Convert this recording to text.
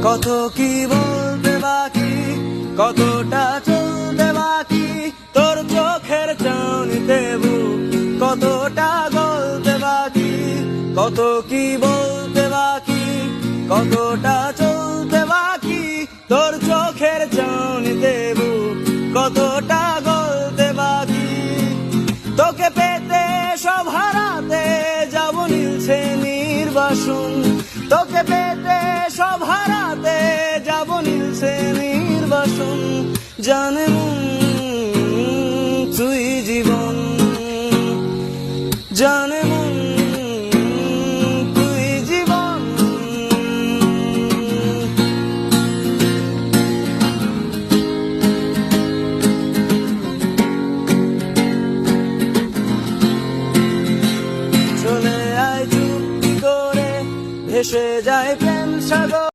কত কি বলতে বাকি, কতটা চলতে বাকি, তোর চোখের চাউনিতে বুক কতটা গলতে বাকি। কত কি বলতে বাকি, কতটা চলতে বাকি, তোর চোখের চাউনিতে বুক কতটা গলতে বাকি। তোকে পেতে সব হারাতে যাব নীলছে নির্বাসন, তোকে পেতে সব হারাতে যাব নীলছে নির্বাসন। জানে